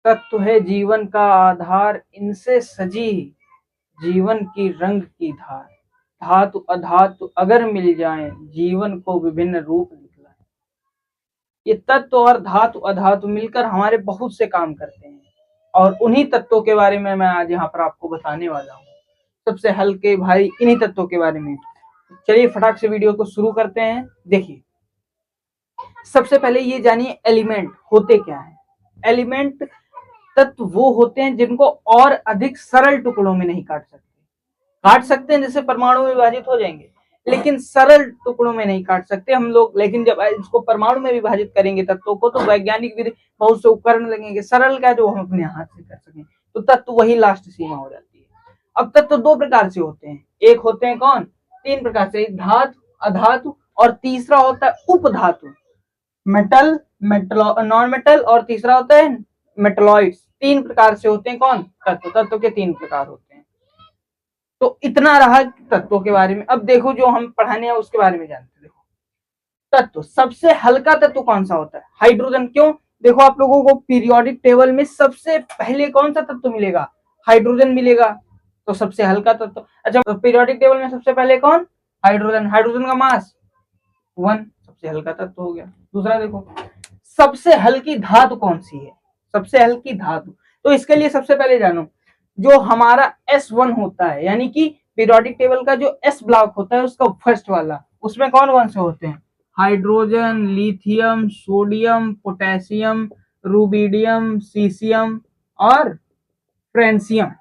तत्व है जीवन का आधार, इनसे सजी जीवन की रंग की धार। धातु अधातु अगर मिल जाए, जीवन को विभिन्न रूप दिखलाए। ये तत्व और धातु अधातु मिलकर हमारे बहुत से काम करते हैं, और उन्हीं तत्वों के बारे में मैं आज यहाँ पर आपको बताने वाला हूँ। सबसे हल्के भारी इन्हीं तत्वों के बारे में। चलिए फटाक से वीडियो को शुरू करते हैं। देखिए, सबसे पहले ये जानिए एलिमेंट होते क्या है। एलिमेंट तत्व वो होते हैं जिनको और अधिक सरल टुकड़ों में नहीं काट सकते हैं, जैसे परमाणु में विभाजित हो जाएंगे, लेकिन सरल टुकड़ों में नहीं काट सकते हम लोग। लेकिन जब इसको परमाणु में विभाजित करेंगे तत्वों को, तो वैज्ञानिक विधि बहुत से उपकरण लगेंगे, सरल का जो हम अपने हाथ से कर सकें, तो तत्व वही लास्ट सीमा हो जाती है। अब तत्व दो प्रकार से होते हैं, एक होते हैं कौन, तीन प्रकार से, धातु अधातु, और तीसरा होता है उपधातु, मेटल नॉन मेटल, और तीसरा होता है मेटलॉइड्स। तीन प्रकार से होते हैं कौन, तत्व के तीन प्रकार होते हैं। तो इतना रहा तत्वों के बारे में। अब देखो जो हम पढ़ाने हैं उसके बारे में जानते हैं। देखो तत्व, सबसे हल्का तत्व कौन सा होता है, हाइड्रोजन। क्यों, देखो आप लोगों को पीरियोडिक टेबल में सबसे पहले कौन सा तत्व मिलेगा, हाइड्रोजन मिलेगा, तो सबसे हल्का तत्व। अच्छा, तो पीरियोडिक टेबल में सबसे पहले कौन, हाइड्रोजन। हाइड्रोजन का मास 1, सबसे हल्का तत्व हो गया। दूसरा देखो, सबसे हल्की धातु कौन सी है, सबसे हल्की धातु, तो इसके लिए सबसे पहले जानो, जो हमारा S1 होता है, यानी कि पीरियोडिक टेबल का जो S ब्लॉक होता है उसका फर्स्ट वाला, उसमें कौन कौन से होते हैं, hydrogen, lithium, sodium, potassium, rubidium, caesium और फ्रेंसियम,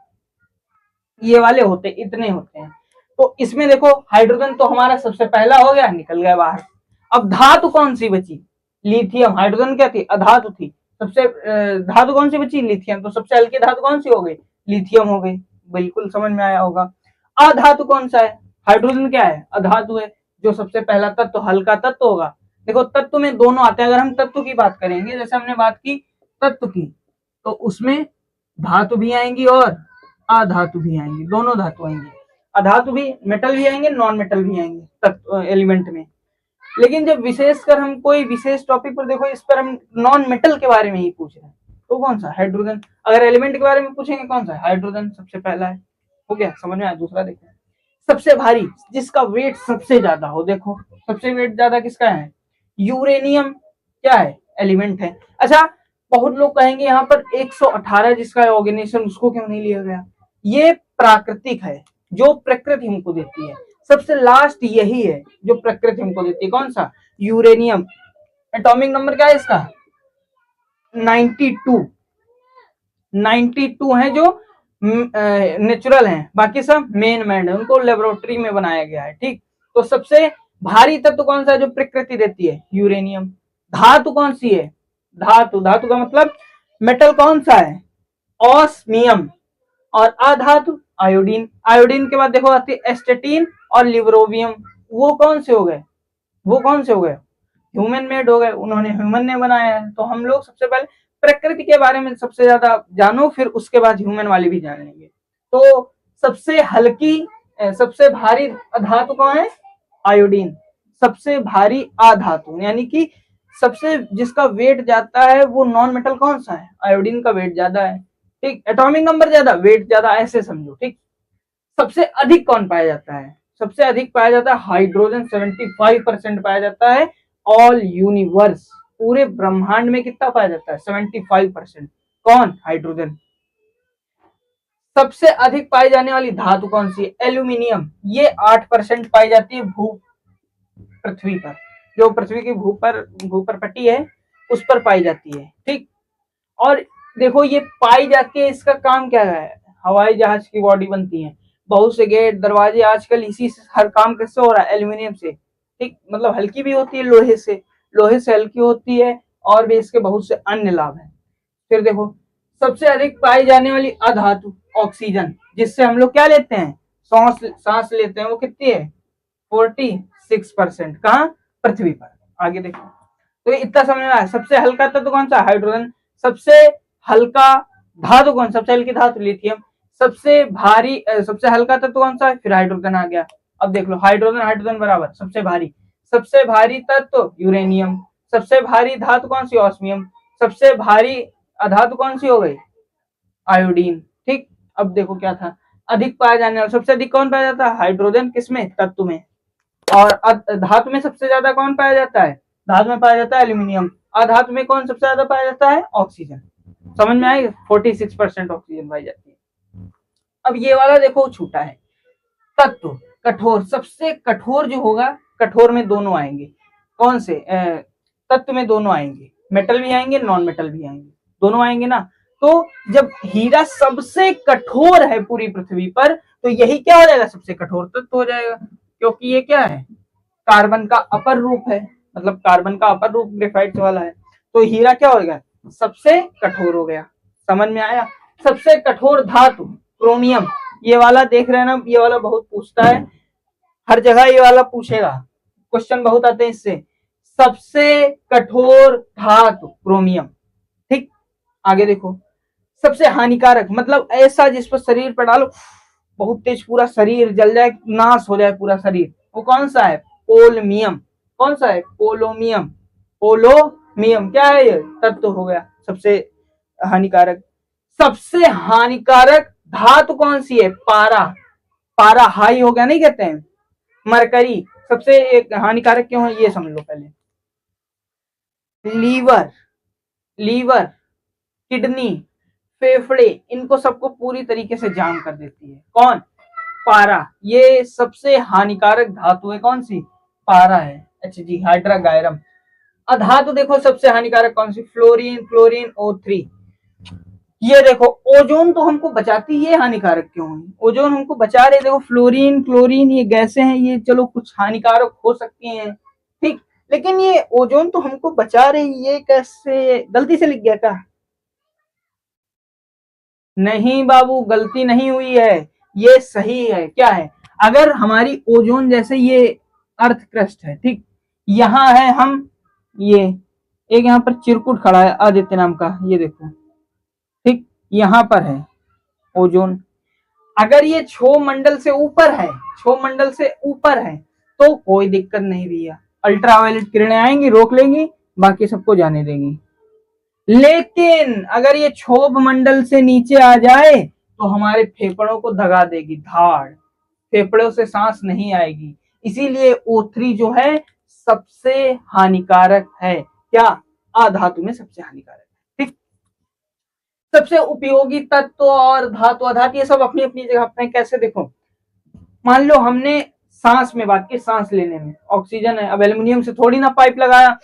ये वाले होते, इतने होते हैं। तो इसमें देखो हाइड्रोजन तो हमारा सबसे पहला हो गया, निकल गया बाहर। अब धातु कौन सी बची, लिथियम। हाइड्रोजन क्या थी, अधातु थी। सबसे धातु कौन सी बची, लिथियम। तो सबसे हल्की धातु कौन सी हो गई, लिथियम हो गई। बिल्कुल समझ में आया होगा। अधातु कौन सा है, हाइड्रोजन क्या है, अधातु है। जो सबसे पहला तत्व हल्का तत्व होगा। देखो तत्व में दोनों आते हैं। अगर हम तत्व की बात करेंगे, जैसे हमने बात की तत्व की, तो उसमें धातु भी आएंगी और अधातु भी आएंगी, दोनों धातु आएंगी। अधातु भी, मेटल भी आएंगे, नॉन मेटल भी आएंगे तत्व एलिमेंट में। लेकिन जब विशेषकर हम कोई विशेष टॉपिक पर, देखो इस पर हम नॉन मेटल के बारे में ही पूछ रहे हैं, तो कौन सा, हाइड्रोजन। अगर एलिमेंट के बारे में पूछेंगे, कौन सा, हाइड्रोजन सबसे पहला है। हो गया, समझ में आया। दूसरा देखो, सबसे भारी, जिसका वेट सबसे ज्यादा हो। देखो सबसे वेट ज्यादा किसका है, यूरेनियम क्या है, एलिमेंट है। अच्छा, बहुत लोग कहेंगे यहाँ पर 118 जिसका है ऑर्गेनाइजेशन, उसको क्यों नहीं लिया गया। ये प्राकृतिक है, जो प्रकृति हमको देती है। सबसे लास्ट यही है जो प्रकृति हमको देती है, कौन सा, यूरेनियम। एटॉमिक नंबर क्या है इसका, 92। 92 है जो नेचुरल है, बाकी सब मेन मेड है, उनको लेबोरेटरी में बनाया गया है। ठीक, तो सबसे भारी तत्व कौन सा है जो प्रकृति देती है, यूरेनियम। धातु कौन सी है, धातु का मतलब मेटल कौन सा है, ऑस्मियम। और अधातु आयोडीन। आयोडीन के बाद देखो आती है एस्टेटीन और लिब्रोबियम। वो कौन से हो गए, ह्यूमन मेड हो गए, उन्होंने ह्यूमन ने बनाया है। तो हम लोग सबसे पहले प्रकृति के बारे में सबसे ज्यादा जानो, फिर उसके बाद ह्यूमन वाली भी जान लेंगे। तो सबसे हल्की, सबसे भारी धातु कौन है, आयोडीन। सबसे भारी अधातु, यानी कि सबसे जिसका वेट जाता है वो नॉन मेटल कौन सा है, आयोडीन का वेट ज्यादा है। ठीक, एटॉमिक नंबर ज्यादा, वेट ज्यादा, ऐसे समझो। ठीक, सबसे अधिक कौन पाया जाता है, सबसे अधिक पाया जाता है हाइड्रोजन, 75% पाया जाता है। ऑल यूनिवर्स, पूरे ब्रह्मांड में कितना पाया जाता है, 75%। कौन, हाइड्रोजन। सबसे अधिक पाई जाने वाली धातु कौन सी है, एल्यूमिनियम। ये 8% पाई जाती है पृथ्वी पर, जो पृथ्वी की भूपर पट्टी है उस पर पाई जाती है। ठीक, और देखो ये पाई जाके इसका काम क्या है, हवाई जहाज की बॉडी बनती है, बहुत से गेट दरवाजे आजकल इसी से हर काम कैसे हो रहा है, एल्यूमिनियम से। ठीक, मतलब हल्की भी होती है लोहे से हल्की होती है, और भी इसके बहुत से अन्य लाभ हैं। फिर देखो सबसे अधिक पाई जाने वाली अधातु ऑक्सीजन, जिससे हम लोग क्या लेते हैं, सांस लेते हैं, वो कितनी है, 46%। कहाँ, पृथ्वी पर। आगे देखो, तो इतना समझ में आया। सबसे हल्का तत्व कौन सा, हाइड्रोजन। सबसे हल्का धातु कौन, सबसे हल्की धातु लिथियम। सबसे भारी, सबसे हल्का तत्व कौन सा है, फिर हाइड्रोजन आ गया। अब देख लो, हाइड्रोजन बराबर सबसे भारी तत्व यूरेनियम। सबसे भारी धातु कौन सी, ऑस्मियम। सबसे भारी अधातु कौन सी हो गई? आयोडीन। ठीक, अब देखो क्या था, अधिक पाया जाने वाला, सबसे अधिक कौन पाया जाता है? हाइड्रोजन। किसमें? तत्व में। और धातु में सबसे ज्यादा कौन पाया जाता है? धातु में पाया जाता है एल्यूमिनियम। अधातु में कौन सबसे ज्यादा पाया जाता है? ऑक्सीजन। समझ में आई? 46% ऑक्सीजन पाई जाती है। अब ये वाला देखो छूटा है, तत्व कठोर, सबसे कठोर जो होगा, कठोर में दोनों आएंगे। कौन से? तत्व में दोनों आएंगे, मेटल भी आएंगे, नॉन मेटल भी आएंगे, दोनों आएंगे ना। तो जब हीरा सबसे कठोर है पूरी पृथ्वी पर, तो यही क्या हो जाएगा? सबसे कठोर तत्व हो जाएगा, क्योंकि ये क्या है? कार्बन का अपर रूप है, मतलब कार्बन का अपर रूप ग्रेफाइट वाला है। तो हीरा क्या हो गया? सबसे कठोर हो गया। समझ में आया? सबसे कठोर धातु क्रोमियम। ये वाला देख रहे हैं ना, ये वाला बहुत पूछता है, हर जगह ये वाला पूछेगा, क्वेश्चन बहुत आते हैं इससे। सबसे कठोर धातु क्रोमियम। ठीक, आगे देखो, सबसे हानिकारक, मतलब ऐसा जिस पर शरीर पर डालो बहुत तेज पूरा शरीर जल जाए, नाश हो जाए पूरा शरीर, वो कौन सा है? पोलमियम। कौन सा है? पोलोमियम। पोलोमियम क्या है? ये तत्व हो गया सबसे हानिकारक। सबसे हानिकारक धातु कौन सी है? पारा। पारा हाई हो गया, नहीं कहते हैं? मरकरी सबसे एक हानिकारक क्यों है, ये समझ लो पहले। लीवर, लीवर, किडनी, फेफड़े, इनको सबको पूरी तरीके से जाम कर देती है। कौन? पारा। ये सबसे हानिकारक धातु है, कौन सी? पारा है। अच्छा जी, हाइड्रागायरम। अधातु देखो सबसे हानिकारक कौन सी? Fluorine, chlorine, O3। ये देखो ओजोन तो हमको बचाती, ये हानिकारक क्यों है? ओजोन हमको बचा रहे, देखो फ्लोरीन, क्लोरीन, ये गैसें हैं, ये चलो कुछ हानिकारक हो सकती हैं, ठीक, लेकिन ये ओजोन तो हमको बचा रही, ये कैसे? गलती से लिख गया क्या? नहीं बाबू, गलती नहीं हुई है, ये सही है। क्या है? अगर हमारी ओजोन जैसे ये अर्थ क्रस्ट है, ठीक, यहाँ है हम, ये एक यहाँ पर चिरकुट खड़ा है आदित्य नाम का, ये देखो, ठीक, यहाँ पर है ओजोन। अगर ये क्षोभ मंडल से ऊपर है, क्षोभ मंडल से ऊपर है, तो कोई दिक्कत नहीं भैया, अल्ट्रावायलेट किरणें आएंगी, रोक लेंगी, बाकी सबको जाने देंगी। लेकिन अगर ये क्षोभ मंडल से नीचे आ जाए तो हमारे फेफड़ों को दगा देगी, धाड़, फेफड़ों से सांस नहीं आएगी। इसीलिए O3 जो है सबसे हानिकारक है। क्या? अधातु में सबसे हानिकारक है। ठीक, सबसे उपयोगी तत्व और धातु अधातु ये सब अपनी अपनी जगह पे। कैसे? देखो, मान लो हमने सांस में बात की, सांस लेने में ऑक्सीजन है, अब एल्यूमिनियम से थोड़ी ना पाइप लगाया,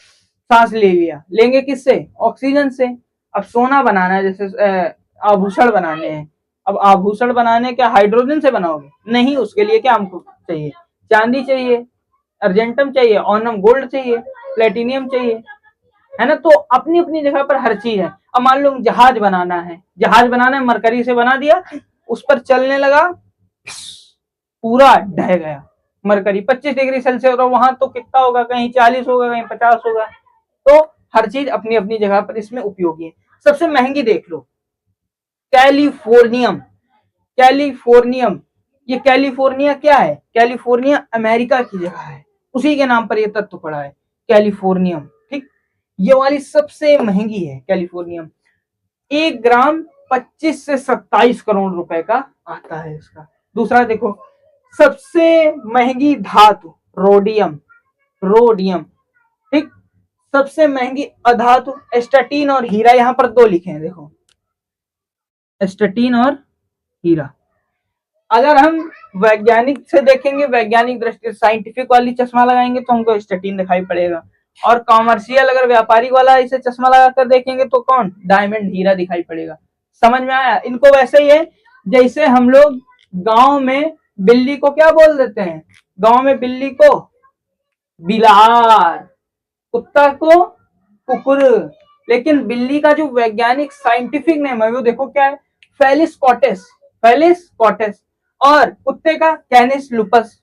सांस ले लिया, लेंगे किससे? ऑक्सीजन से। अब सोना बनाना है, जैसे आभूषण बनाने हैं, अब आभूषण बनाने क्या हाइड्रोजन से बनाओगे? नहीं, उसके लिए क्या हमको चाहिए? चांदी चाहिए, अर्जेंटम चाहिए, ऑनम गोल्ड चाहिए, प्लेटिनियम चाहिए, है ना। तो अपनी अपनी जगह पर हर चीज है। अब मान लो जहाज बनाना है, जहाज बनाना है, मरकरी से बना दिया, उस पर चलने लगा, पूरा ढह गया, मरकरी 25 डिग्री सेल्सियस, और वहां तो कितना होगा? कहीं 40 होगा, कहीं 50 होगा। तो हर चीज अपनी अपनी जगह पर इसमें उपयोगी है। सबसे महंगी देख लो, कैलिफोर्नियम। कैलिफोर्नियम, ये कैलिफोर्निया क्या है? कैलिफोर्निया अमेरिका की जगह है, उसी के नाम पर यह तत्व पड़ा है, कैलिफोर्नियम। ठीक, ये वाली सबसे महंगी है कैलिफोर्नियम। 1 ग्राम 25 से 27 करोड़ रुपए का आता है इसका। दूसरा देखो, सबसे महंगी धातु रोडियम। रोडियम, ठीक, सबसे महंगी अधातु एस्टाटीन और हीरा, यहां पर 2 लिखे हैं, देखो, एस्टाटीन और हीरा। अगर हम वैज्ञानिक से देखेंगे, वैज्ञानिक दृष्टि से साइंटिफिक वाली चश्मा लगाएंगे तो हमको एस्टाटीन दिखाई पड़ेगा, और कॉमर्शियल अगर व्यापारिक वाला इसे चश्मा लगाकर देखेंगे तो कौन? डायमंड, हीरा दिखाई पड़ेगा। समझ में आया? इनको वैसे ही है जैसे हम लोग गांव में बिल्ली को क्या बोल देते हैं? गांव में बिल्ली को बिलार, कुत्ता को कुकुर, लेकिन बिल्ली का जो वैज्ञानिक साइंटिफिक नेम है वो देखो क्या है? Felis Cortez. Felis Cortez. और कुत्ते का कैनिस लुपस।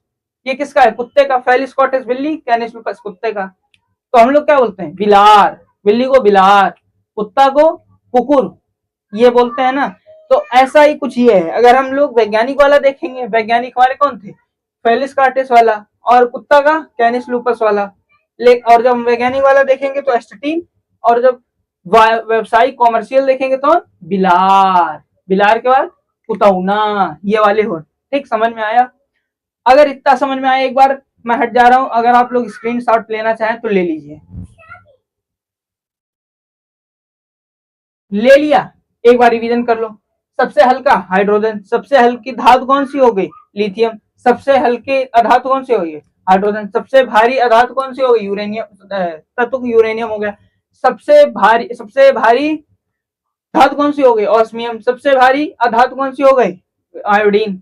ये किसका है? कुत्ते का। फेलिस कॉटेस बिल्ली, कैनिस लुपस कुत्ते का। तो हम लोग क्या बोलते हैं? बिलार, बिल्ली को बिलार, कुत्ता को कुकुर, ये बोलते हैं ना। तो ऐसा ही कुछ ये है। अगर हम लोग वैज्ञानिक वाला देखेंगे, वैज्ञानिक हमारे कौन थे? फेलिस कार्टेस वाला, और कुत्ता का कैनिस लुपस वाला। और जब वैज्ञानिक वाला देखेंगे तो एस्टाटीन, और जब व्यवसायिक कॉमर्शियल देखेंगे तो बिलार, बिलार के बाद कुतौना, ये वाले हो। ठीक, समझ में आया? अगर इतना समझ में आया, एक बार मैं हट जा रहा हूं, अगर आप लोग स्क्रीनशॉट लेना चाहें तो ले लीजिए। ले लिया? एक बार रिवीजन कर लो। सबसे हल्का हाइड्रोजन, सबसे हल्की धातु कौन सी हो गई? लिथियम। सबसे हल्की अधातु कौन सी हो गई? हाइड्रोजन। सबसे भारी अधातु कौन सी हो गई? यूरेनियम, तत्व यूरेनियम हो गया। सबसे भारी धातु कौन सी हो गई? ऑस्मियम। सबसे भारी अधातु कौन सी हो गई? आयोडीन।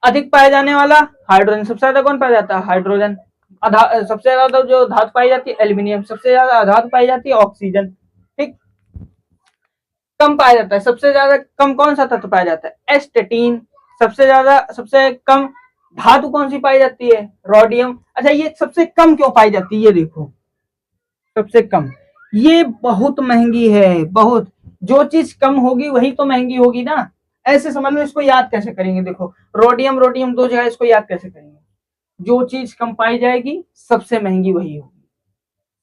अधिक पाया जाने वाला हाइड्रोजन। सबसे ज्यादा कौन पाया जाता है? हाइड्रोजन। सबसे ज्यादा जो धातु पाई जाती है एल्यूमिनियम। सबसे ज्यादा धातु पाई जाती है ऑक्सीजन। ठीक। कम पाया जाता है, सबसे ज्यादा कम कौन सा तत्व पाया जाता है? एस्टेटीन। सबसे कम धातु कौन सी पाई जाती है? रोडियम। अच्छा, ये सबसे कम क्यों पाई जाती है? ये देखो, सबसे कम, ये बहुत महंगी है, बहुत। जो चीज कम होगी वही तो महंगी होगी ना। ऐसे समझ लो, इसको याद कैसे करेंगे? देखो, रोडियम रोडियम दो जगह, इसको याद कैसे करेंगे? जो चीज कम पाई जाएगी सबसे महंगी वही होगी।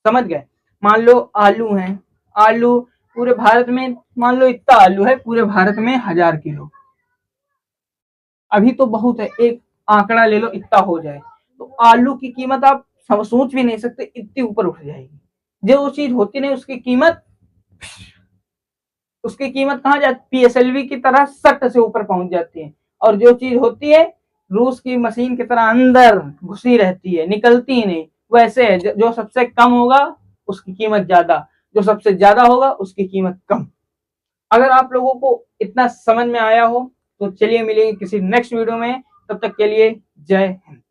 समझ गए? मान लो आलू है, आलू पूरे भारत में, मान लो इतना आलू है पूरे भारत में 1000 किलो। अभी तो बहुत है, एक आंकड़ा ले लो इतना हो जाए, तो आलू की कीमत आप सोच भी नहीं सकते, इतनी ऊपर उठ जाएगी। जो चीज होती नहीं उसकी कीमत कहाँ जाती? पीएसएलवी की तरह सट से ऊपर पहुंच जाती है। और जो चीज होती है रूस की मशीन की तरह अंदर घुसी रहती है, निकलती ही नहीं। वैसे है, जो सबसे कम होगा उसकी कीमत ज्यादा, जो सबसे ज्यादा होगा उसकी कीमत कम। अगर आप लोगों को इतना समझ में आया हो तो चलिए मिलेंगे किसी नेक्स्ट वीडियो में। तब तक के लिए जय हिंद।